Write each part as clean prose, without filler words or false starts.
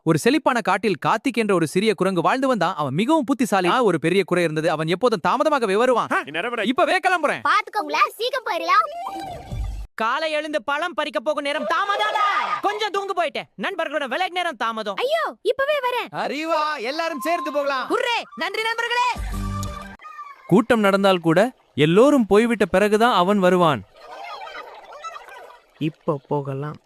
ஒரு செழிப்பான காட்டில் கார்த்திக் என்ற ஒரு சிறிய குரங்கு வாழ்ந்து வந்தான். அவன் மிகவும் புத்திசாலி. ஒரு பெரிய குறை இருந்தது. அவன் எப்போதும் தாமதமாகவே வருவான். இப்பவே கிளம்புறேன். பாத்துக்கோங்களா, சீக்கிரம் போயிடலாம். காலை எழுந்து பழம் பறிக்க போகும் நேரம் தாமதம். கொஞ்சம் தூங்கு போயிட்டேன். நண்பர்களோட விளையாட்டு நேரம் தாமதம். ஐயோ, இப்பவே வரேன். அறிவா, எல்லாரும் சேர்ந்து போகலாம். ஹுர்ரே, நன்றி நண்பர்களே. கூட்டம் நடந்தால் கூட எல்லோரும் போய்விட்ட பிறகுதான் அவன் வருவான். இப்போ போகலாம்.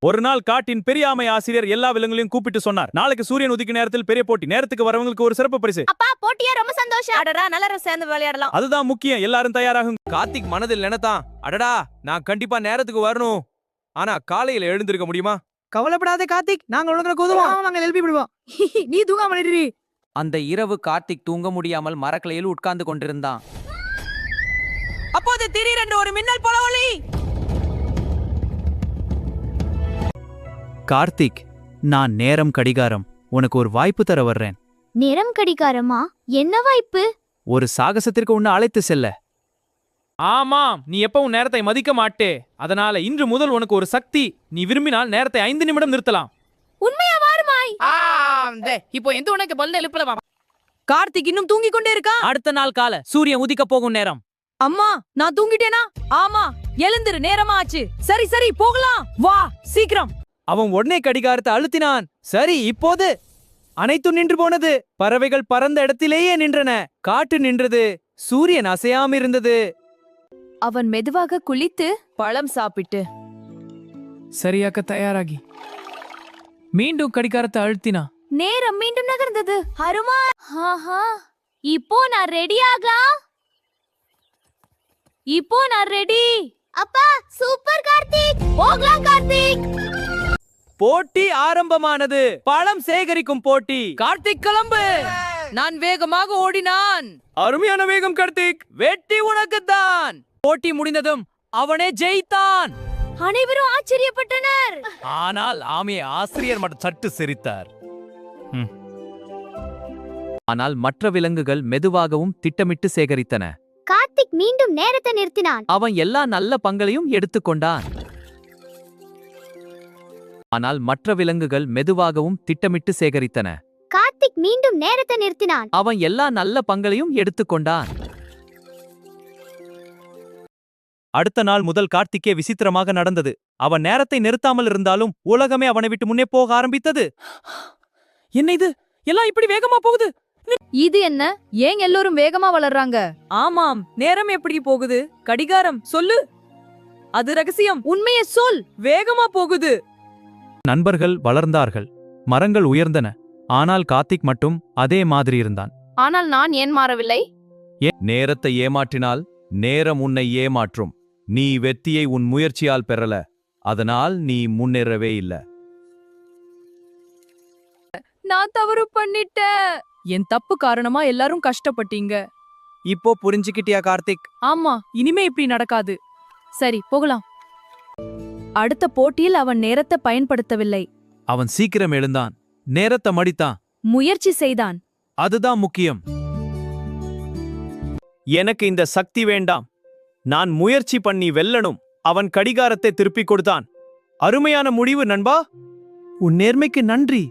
ஒரு நாள் காட்டின் பெரியாமை ஆசிரியர் எல்லா விலங்குகளையும் கூப்பிட்டு சொன்னார், நாளைக்கு சூரியன் உதிக்கும் நேரத்தில் பெரிய போட்டி. நேரத்துக்கு வரவங்களுக்கு ஒரு சிறப்பு பரிசு. அப்பா, போட்டியா ரொம்ப சந்தோஷம். அடடா, எல்லாரும் சேர்ந்து விளையாடலாம். அதுதான் முக்கியம். எல்லாரும் தயாராகும். கார்த்திக் மனதில் நினைத்தான், அடடா நான் கண்டிப்பா நேரத்துக்கு வரணும். ஆனா காலையில எழுந்திருக்க முடியுமா? கவலைப்படாதே கார்த்திக், நாங்க உனக்கு உதவுவோம். நாங்க எழுப்பி விடுவோம். நீ தூங்காம நிறு. அந்த இரவு கார்த்திக் தூங்க முடியாமல் மரக்கிளையில் உட்கார்ந்து கொண்டிருந்தான். அப்போது திடீரென்று ஒரு மின்னல் போல ஒளி. கார்த்திக், நான் நேரம் கடிகாரம், உனக்கு ஒரு வாய்ப்பு தர வர்றேன். நேரம் கடிகாரமா? என்ன வாய்ப்பு? ஒரு சாகசத்திற்கு உன்னை அழைத்து செல்ல. ஆமாம், நீ எப்பவும் நேரத்தை மதிக்க மாட்டே. அதனால இன்று முதல் உனக்கு ஒரு சக்தி. நீ விரும்பினால் நேரத்தை 5 நிமிடம் நிறுத்தலாம். உண்மையா வாருமாய்? இப்போ எந்த உனக்கு பல்ல எழுப்பல. கார்த்திக் இன்னும் தூங்கிக் கொண்டே இருக்கான். அடுத்த நாள் காலை சூரியன் உதிக்க போகும் நேரம். அம்மா, நான் தூங்கிட்டேனா? ஆமா, எழுந்திரு, நேரமா ஆச்சு. சரி சரி போகலாம், வா சீக்கிரம். அவன் உடனே கடிகாரத்தை அழுத்தினான். சரி, இப்போது அனைத்தும் நின்று போனது. பறவைகள் பறந்த இடத்திலேயே நின்றன. காட்டு நின்றது. சூரியன் அசையாம இருந்தது. அவன் மெதுவாக குளித்து பழம் சாப்பிட்டு சரியாக்க தயாராகி மீண்டும் கடிகாரத்தை அழுத்தினா. நேரம் மீண்டும் நகர்ந்தது. அருமா, இப்போ நான் ரெடி ஆகலாம். இப்போ நான் ரெடி. அப்பா, சூப்பர் கார்த்திக். போகலாம் கார்த்திக். போட்டி ஆரம்பமானது. பழம் சேகரிக்கும் போட்டி. கார்த்திக் கிளம்பு. நான் வேகமாக ஓடினான். அருமையான வேகம் கார்த்திக். வெற்றி உனக்குத்தான். போட்டி முடிந்ததும் அவனே ஜெயித்தான். அனைவரும் ஆச்சரியப்பட்டனர். ஆனால் ஆமையை ஆசிரியர் மட்டும் சட்டு சிரித்தார். ஆனால் மற்ற விலங்குகள் மெதுவாகவும் திட்டமிட்டு சேகரித்தன. கார்த்திக் மீண்டும் நேரத்தை நிறுத்தினான். அவன் எல்லா நல்ல பங்களையும் எடுத்துக்கொண்டான். ஆனால் மற்ற விலங்குகள் மெதுவாகவும் திட்டமிட்டு சேகரித்தன. கார்த்திக் மீண்டும் நேரத்தை நிறுத்தினான். அவன் எல்லா நல்ல பங்களையும் எடுத்துக்கொண்டான். அடுத்த நாள் முதல் கார்த்திக்கே விசித்திரமாக நடந்தது. அவன் நேரத்தை நிறுத்தாமல் இருந்தாலும் உலகமே அவனை விட்டு முன்னே போக ஆரம்பித்தது. என்ன இது? எல்லாம் இப்படி வேகமா போகுது. இது என்ன? ஏன் எல்லோரும் வேகமா வளர்றாங்க? ஆமாம், நேரம் எப்படி போகுது? கடிகாரம் சொல்லு. அது ரகசியம். உண்மையை சொல். வேகமா போகுது. நண்பர்கள் வளர்ந்தார்கள். மரங்கள் உயர்ந்தன. ஆனால் கார்த்திக் மட்டும் அதே மாதிரி இருந்தான். ஆனால் நான் ஏன் மாறவில்லை? நேரத்தை ஏமாற்றினால் நேரம் உன்னை ஏமாற்றும். நீ வெற்றியை உன் முயற்சியால் பெறல. அதனால் நீ முன்னேறவே இல்ல. நான் தவறு பண்ணிட்டேன். என் தப்பு காரணமா எல்லாரும் கஷ்டப்பட்டீங்க. இப்போ புரிஞ்சுக்கிட்டியா கார்த்திக்? ஆமா, இனிமே இப்படி நடக்காது. சரி, போகலாம். அடுத்த போட்டியில் அவன் நேரத்தை பயன்படுத்தவில்லை. அவன் சீக்கிரம் எழுந்தான். நேரத்தை மடித்தான். முயற்சி செய்தான். அதுதான் முக்கியம். எனக்கு இந்த சக்தி வேண்டாம். நான் முயற்சி பண்ணி வெல்லணும். அவன் கடிகாரத்தை திருப்பிக் கொடுத்தான். அருமையான முடிவு நண்பா. உன் நேர்மைக்கு நன்றி.